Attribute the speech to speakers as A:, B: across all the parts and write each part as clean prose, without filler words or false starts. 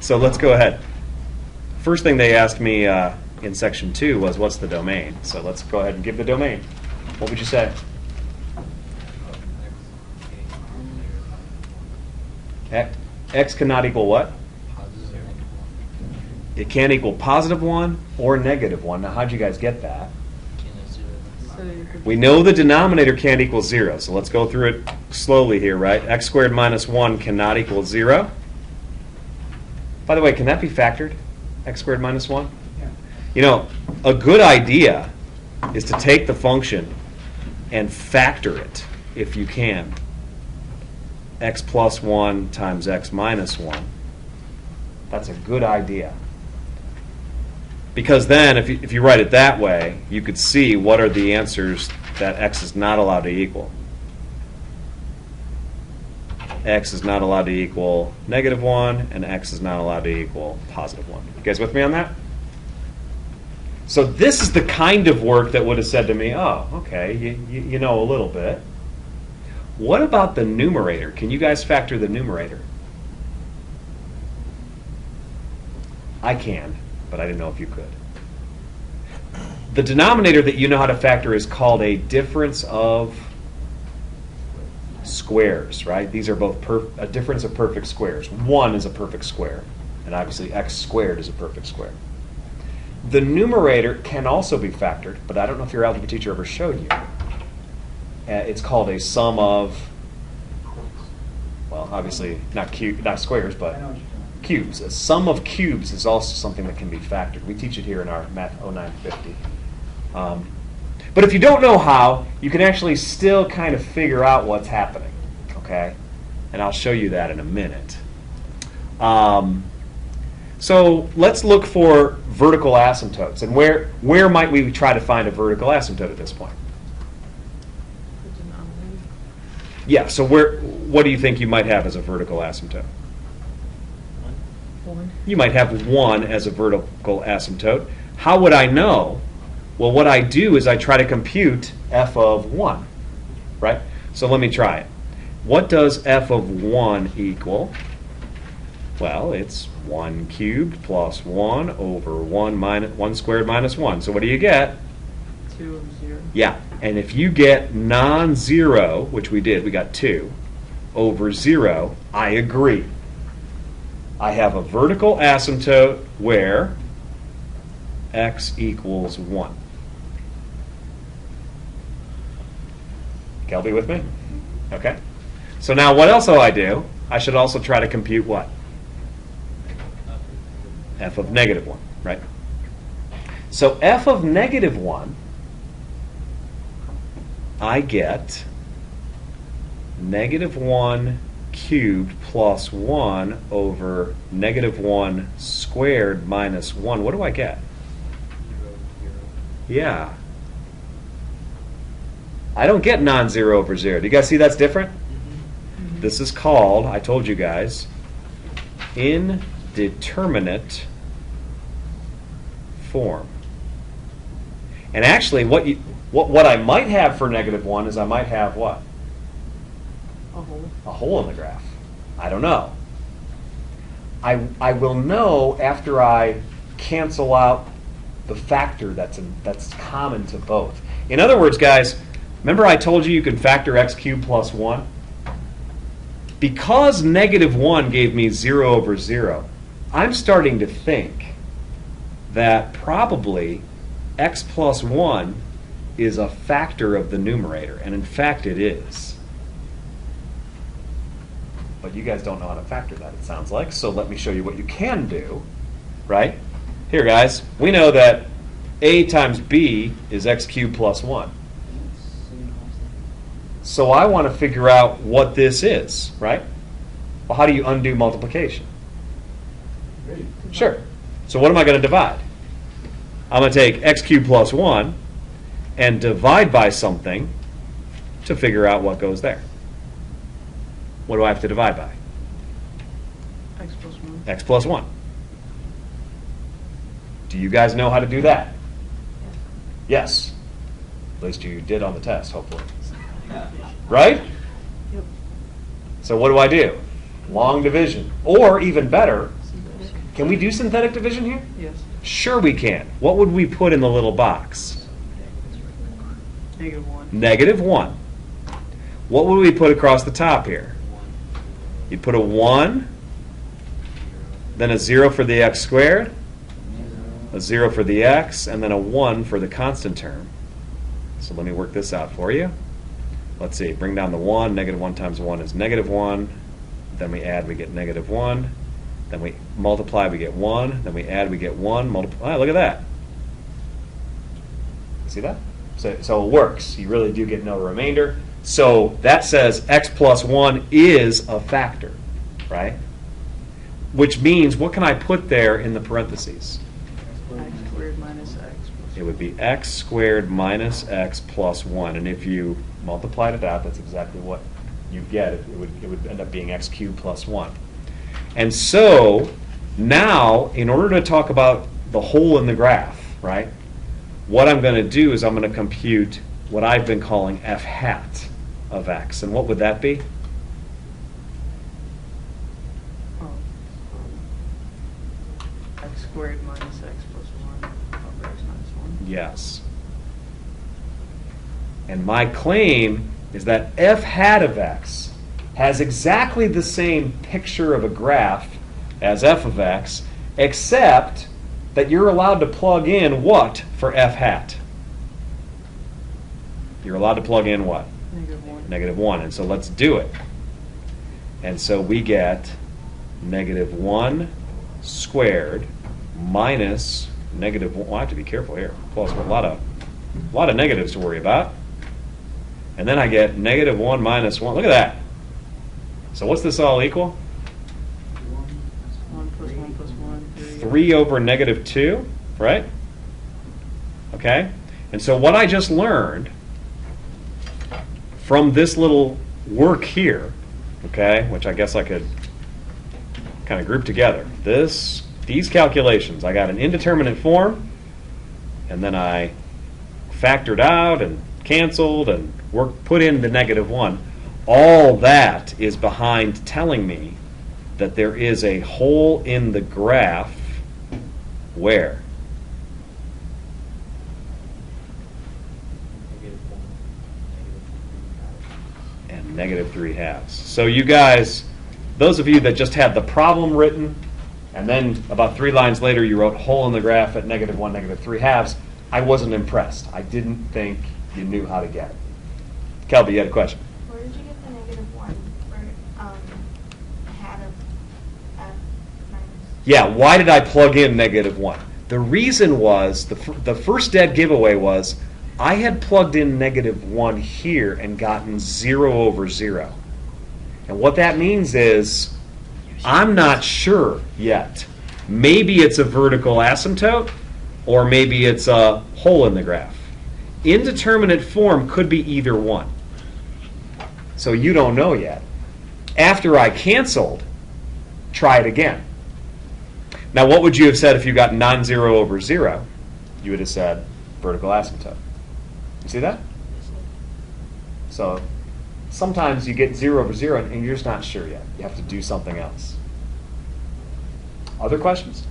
A: So let's go ahead. First thing they asked me in section 2 was, what's the domain? So let's go ahead and give the domain. What would you say? X cannot equal what? It can't equal positive 1 or negative 1. Now, how'd you guys get that? We know the denominator can't equal 0, so let's go through it slowly here, right? X squared minus 1 cannot equal 0. By the way, can that be factored? X squared minus 1?
B: Yeah.
A: You know, a good idea is to take the function and factor it, if you can. X plus 1 times x minus 1. That's a good idea. Because then, if you write it that way, you could see what are the answers that x is not allowed to equal. X is not allowed to equal negative 1, and x is not allowed to equal positive 1. You guys with me on that? So this is the kind of work that would have said to me, oh, okay, you know a little bit. What about the numerator? Can you guys factor the numerator? I can, but I didn't know if you could. The denominator that you know how to factor is called a difference of squares, right? These are both a difference of perfect squares. 1 is a perfect square, and obviously x squared is a perfect square. The numerator can also be factored, but I don't know if your algebra teacher ever showed you. It's called a sum of, well, obviously not squares, but cubes. A sum of cubes is also something that can be factored. We teach it here in our Math 0950. But if you don't know how, you can actually still kind of figure out what's happening, okay? And I'll show you that in a minute. So let's look for vertical asymptotes. And where might we try to find a vertical asymptote at this point?
C: The denominator.
A: Yeah, so what do you think you might have as a vertical asymptote?
C: 1.
A: You might have 1 as a vertical asymptote. How would I know? Well, what I do is I try to compute f of 1, right? So let me try it. What does f of 1 equal? Well, it's 1 cubed plus 1 over 1 squared minus 1. So what do you get?
C: 2 over 0.
A: Yeah, and if you get non-zero, which we did, we got 2, over 0, I agree. I have a vertical asymptote where x equals 1. Y'all be with me? Okay. So now what else will I do? I should also try to compute what? F of negative 1, right? So f of negative 1, I get negative 1 cubed plus 1 over negative 1 squared minus 1. What do I get? Yeah. I don't get non-zero over 0. Do you guys see that's different?
C: Mm-hmm.
A: This is called, I told you guys, indeterminate form. And actually, what I might have for negative 1 is I might have what?
C: A hole.
A: A hole in the graph. I don't know. I will know after I cancel out the factor that's common to both. In other words, guys, remember I told you can factor x cubed plus 1? Because negative 1 gave me 0 over 0, I'm starting to think that probably x plus 1 is a factor of the numerator, and in fact it is. But you guys don't know how to factor that, it sounds like, so let me show you what you can do, right? Here, guys, we know that a times b is x cubed plus 1. So I want to figure out what this is, right? Well, how do you undo multiplication? Sure. So what am I going to divide? I'm going to take x cubed plus 1 and divide by something to figure out what goes there. What do I have to divide by?
C: X plus 1.
A: X plus 1. Do you guys know how to do that? Yes. At least you did on the test, hopefully. Right?
C: Yep.
A: So what do? Long division. Or, even better, Can we do synthetic division here?
C: Yes.
A: Sure we can. What would we put in the little box?
C: -1.
A: -1. What would we put across the top here? You'd put a 1, then a 0 for the x squared, a 0 for the x, and then a 1 for the constant term. So let me work this out for you. Let's see, bring down the 1. -1 times 1 is -1. Then we add, we get -1. Then we multiply, we get 1. Then we add, we get 1. Multiply, look at that. See that? So it works. You really do get no remainder. So that says x plus 1 is a factor, right? Which means, what can I put there in the parentheses?
C: X squared minus x plus
A: It would be x squared minus x plus 1. And if you multiplied it out, that's exactly what you get. It would end up being x cubed plus 1. And so now, in order to talk about the hole in the graph, right, what I'm going to do is I'm going to compute what I've been calling f hat of x. And what would that be?
C: X squared minus x plus 1 over x minus 1.
A: Yes. And my claim is that f hat of x has exactly the same picture of a graph as f of x, except that you're allowed to plug in what for f hat? You're allowed to plug in what?
C: -1.
A: -1. And so let's do it. And so we get -1 squared minus -1. Well, I have to be careful here. Plus a lot of negatives to worry about. And then I get -1 minus 1. Look at that. So what's this all equal?
C: 1 plus 1 plus 1.
A: 3 over -2, right? Okay? And so what I just learned from this little work here, okay, which I guess I could kind of group together. These calculations, I got an indeterminate form, and then I factored out and canceled and put in the -1. All that is behind telling me that there is a hole in the graph where? And -3/2. So you guys, those of you that just had the problem written, and then about 3 lines later you wrote hole in the graph at -1, -3/2, I wasn't impressed. I didn't think you knew how to get it. Kelby, you had a question?
B: Where did you get the -1 for hat of f minus?
A: Yeah, why did I plug in -1? The reason was, the first dead giveaway was, I had plugged in -1 here and gotten 0 over 0. And what that means is, I'm not sure yet. Maybe it's a vertical asymptote, or maybe it's a hole in the graph. Indeterminate form could be either one. So you don't know yet. After I canceled, try it again. Now, what would you have said if you got non-zero over 0? You would have said vertical asymptote. You see that? So sometimes you get 0 over 0 and you're just not sure yet. You have to do something else. Other questions?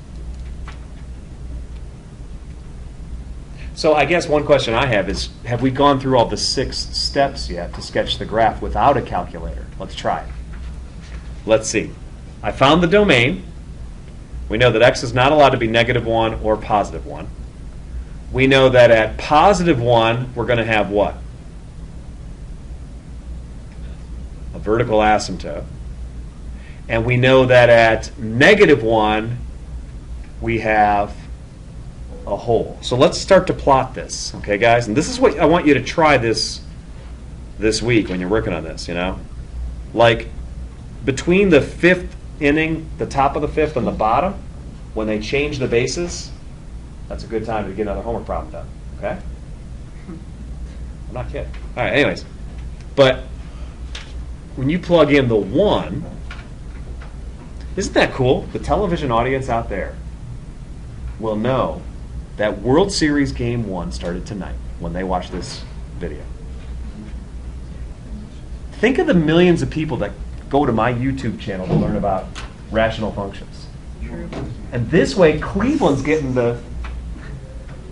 A: So I guess one question I have is, have we gone through all the 6 steps yet to sketch the graph without a calculator? Let's try it. Let's see. I found the domain. We know that x is not allowed to be -1 or +1. We know that at +1, we're going to have what? A vertical asymptote. And we know that at -1, we have a hole. So let's start to plot this, okay, guys? And this is what I want you to try this week when you're working on this, you know? Like, between the 5th inning, the top of the 5th and the bottom, when they change the bases, that's a good time to get another homework problem done, okay? I'm not kidding. All right, anyways. But when you plug in the 1, isn't that cool? The television audience out there will know that World Series Game 1 started tonight when they watch this video. Think of the millions of people that go to my YouTube channel to learn about rational functions.
C: True.
A: And this way, Cleveland's getting the.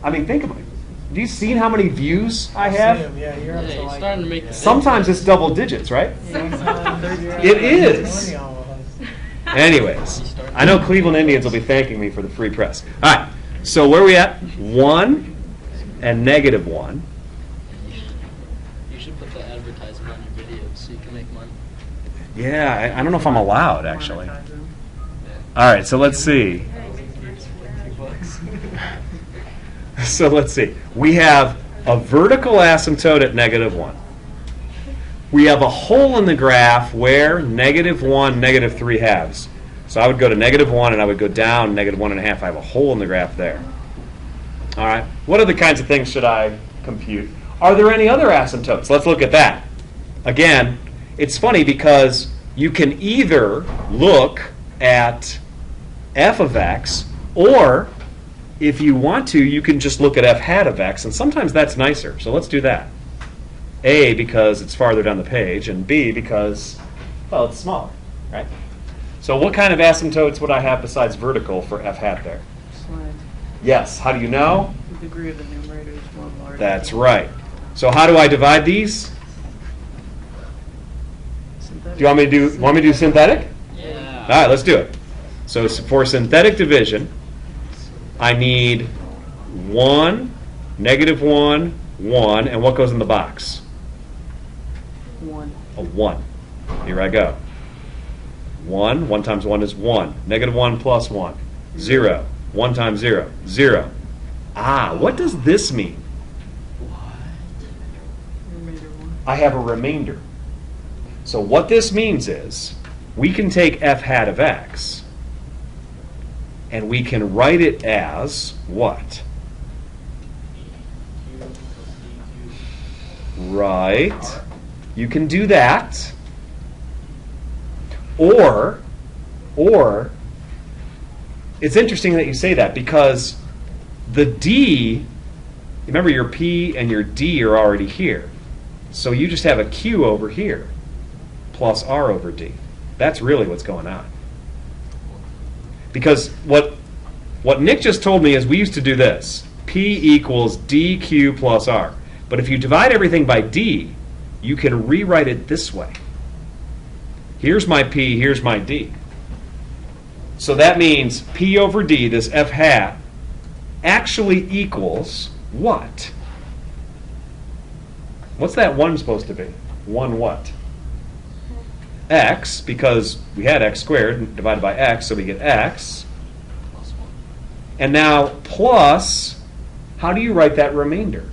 A: I mean, think about it. Have you seen how many views I have?
D: Yeah, you're up
E: Yeah,
D: to
E: you're
D: like.
E: starting to make the
A: Sometimes it's double digits, right?
D: Yeah,
A: It is.
D: 20 almost.
A: Anyways, I know Cleveland Indians will be thanking me for the free press. All right, so where are we at? 1 and -1.
E: You should put the advertisement on your videos so you can make money.
A: Yeah, I don't know if I'm allowed, actually.
C: Monetize them.
A: All right, so let's see. So let's see. We have a vertical asymptote at -1. We have a hole in the graph where -1, -3 halves. So I would go to -1 and I would go down -1.5. I have a hole in the graph there. All right. What other kinds of things should I compute? Are there any other asymptotes? Let's look at that. Again, it's funny because you can either look at f of x, or if you want to, you can just look at f hat of x, and sometimes that's nicer. So let's do that. A, because it's farther down the page, and B, because, well, it's smaller, right? So what kind of asymptotes would I have besides vertical for f hat there?
C: Slant.
A: Yes. How do you know?
C: The degree of the numerator is 1 larger.
A: That's right. So how do I divide these?
C: Synthetic.
A: Do you want me to do synthetic?
E: Yeah.
A: All right, let's do it. So for synthetic division, I need 1, -1, 1, and what goes in the box?
C: 1.
A: A 1. Here I go. 1 times 1 is 1. -1 plus 1. 0. 1 times 0. 0. Ah, what does this mean?
C: Remainder 1.
A: I have a remainder. So what this means is we can take f hat of x and we can write it as what? Right. You can do that. Or it's interesting that you say that because the d, remember your p and your d are already here. So you just have a q over here plus r over d. That's really what's going on. Because what Nick just told me is we used to do this. P equals dq plus r. But if you divide everything by d, you can rewrite it this way. Here's my p, here's my d. So that means p over d, this f hat, actually equals what? What's that 1 supposed to be? 1 what? X, because we had x squared divided by x, so we get x.
E: Plus 1.
A: And now plus, how do you write that remainder?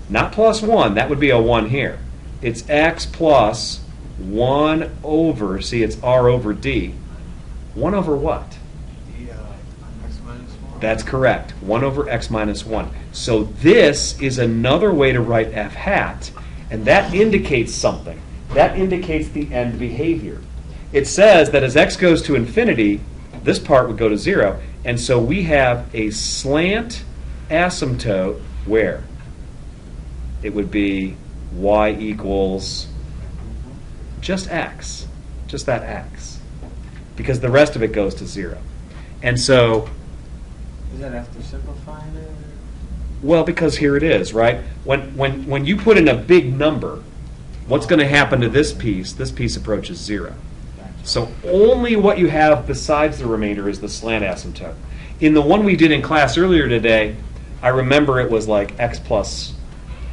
A: Not plus 1, that would be a 1 here. It's x plus 1 over, see it's r over d. 1 over what?
D: X minus 1.
A: That's correct. 1 over x minus 1. So this is another way to write f hat, and that indicates something. That indicates the end behavior. It says that as x goes to infinity, this part would go to 0, and so we have a slant asymptote where it would be y equals just x, just that x, because the rest of it goes to 0. And so,
D: Is that after simplifying it?
A: well, because here it is, right? When you put in a big number, what's going to happen to this piece? This piece approaches 0. So only what you have besides the remainder is the slant asymptote. In the one we did in class earlier today, I remember it was like x plus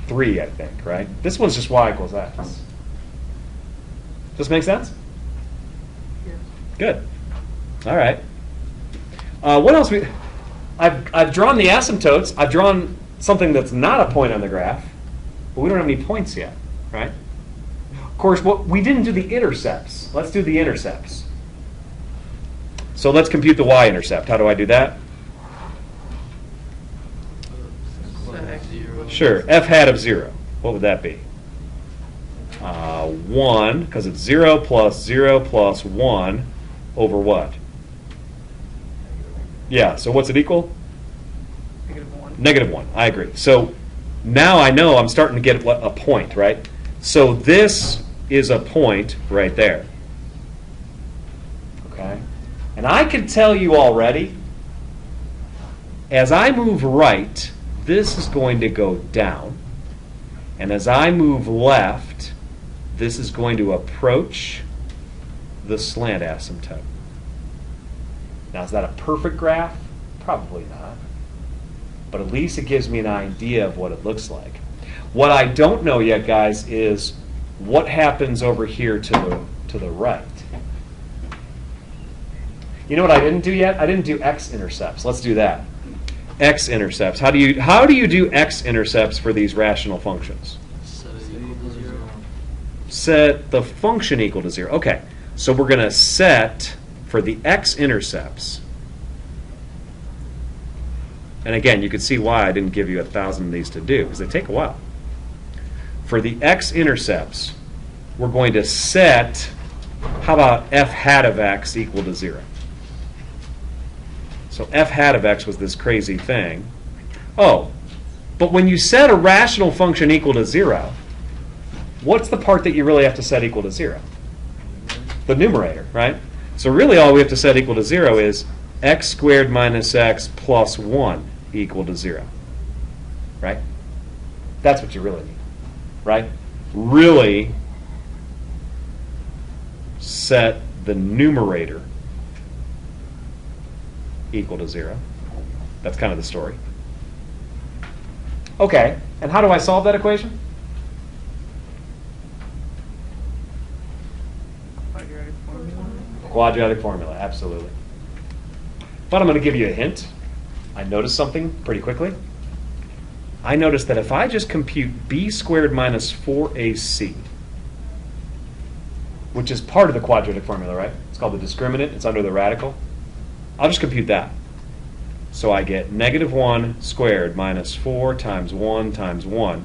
A: 3, I think, right? This one's just y equals x. Does this make sense?
C: Yeah.
A: Good. All right. What else? I've drawn the asymptotes. I've drawn something that's not a point on the graph, but we don't have any points yet, right? Of course, we didn't do the intercepts. Let's do the intercepts. So let's compute the y-intercept. How do I do that?
C: Set x 0.
A: Sure. F hat of 0. What would that be? 1, because it's 0 plus 1 over what? Yeah, so what's it equal?
C: -1.
A: -1. I agree. So now I know I'm starting to get a point, right? So this is a point right there. Okay? And I can tell you already, as I move right, this is going to go down. And as I move left, this is going to approach the slant asymptote. Now, is that a perfect graph? Probably not. But at least it gives me an idea of what it looks like. What I don't know yet, guys, is what happens over here to the right. You know what I didn't do yet? I didn't do x-intercepts. Let's do that. X-intercepts. How do you do x-intercepts for these rational functions?
E: Set it equal to 0.
A: Set the function equal to 0. Okay, so we're going to set for the x-intercepts. And again, you can see why I didn't give you 1,000 of these to do, because they take a while. For the x-intercepts, we're going to set, how about f hat of x equal to 0? So f hat of x was this crazy thing. Oh, but when you set a rational function equal to 0, what's the part that you really have to set equal to 0? The numerator, right? So really all we have to set equal to 0 is x squared minus x plus 1 equal to 0. Right? That's what you really need. Right? Really set the numerator equal to 0. That's kind of the story. Okay, and how do I solve that equation?
C: Quadratic formula.
A: Quadratic formula, absolutely. But I'm going to give you a hint. I noticed something pretty quickly. I noticed that if I just compute b squared minus 4ac, which is part of the quadratic formula, right? It's called the discriminant. It's under the radical. I'll just compute that. So I get negative 1 squared minus 4 times 1 times 1.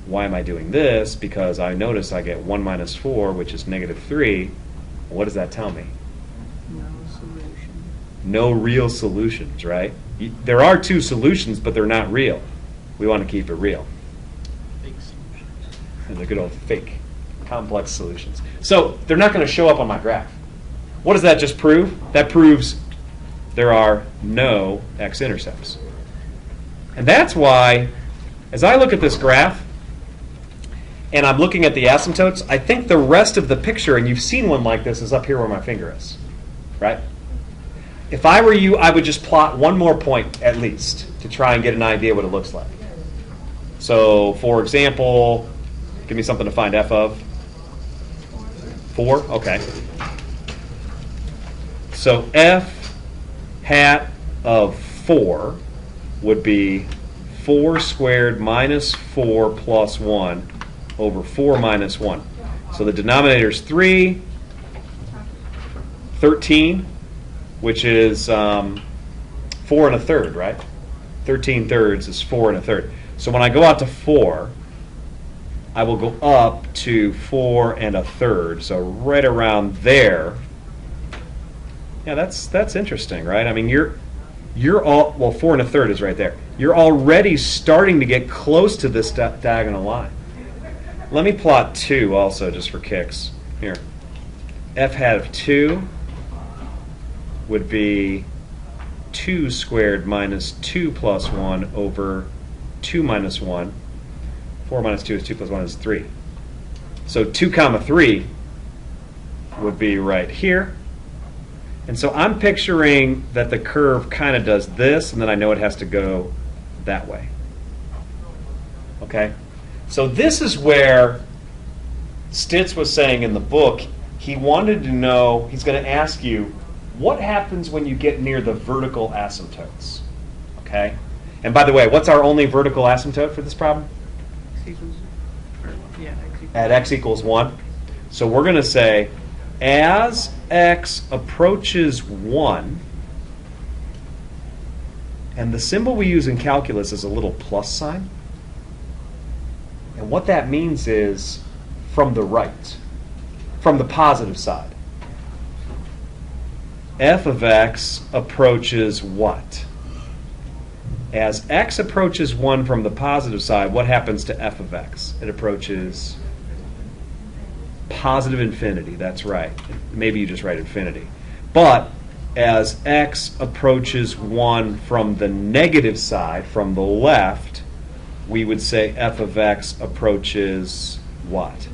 A: Why am I doing this? Because I notice I get 1 minus 4, which is negative 3. What does that tell me?
C: No solution.
A: No real solutions, right? There are two solutions, but they're not real. We want to keep it real.
E: Fake solution.
A: And they're good old fake, complex solutions. So they're not going to show up on my graph. What does that just prove? That proves there are no x-intercepts. And that's why, as I look at this graph, and I'm looking at the asymptotes, I think the rest of the picture, and you've seen one like this, is up here where my finger is. Right? If I were you, I would just plot one more point at least to try and get an idea what it looks like. So, for example, give me something to find f of. 4? Okay. So f hat of 4 would be 4 squared minus 4 plus 1 over 4 minus 1. So the denominator is 3, 13, which is 4 1/3, right? 13 thirds is 4 1/3. So when I go out to 4, I will go up to 4 1/3. So right around there. Yeah, that's interesting, right? I mean, you're all, well, 4 1/3 is right there. You're already starting to get close to this diagonal line. Let me plot 2 also, just for kicks. Here, f hat of 2 would be 2 squared minus 2 plus 1 over 2 minus 1. 4 minus 2 is 2 plus 1 is 3. So 2 comma 3 would be right here. And so I'm picturing that the curve kind of does this, and then I know it has to go that way. Okay? So this is where Stitz was saying in the book, he wanted to know, he's going to ask you, what happens when you get near the vertical asymptotes? Okay? And by the way, what's our only vertical asymptote for this problem?
C: X equals, yeah, x equals.
A: At x equals 1. So we're going to say, as x approaches 1, and the symbol we use in calculus is a little plus sign. And what that means is from the right, from the positive side. F of x approaches what? As x approaches 1 from the positive side, what happens to f of x? It approaches positive infinity. That's right. Maybe you just write infinity. But as x approaches 1 from the negative side, from the left, we would say f of x approaches what?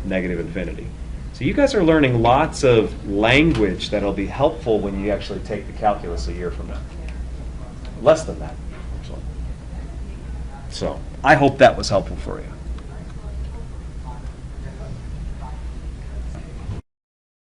A: Negative infinity. So you guys are learning lots of language that'll be helpful when you actually take the calculus a year from now. Less than that, actually. So I hope that was helpful for you.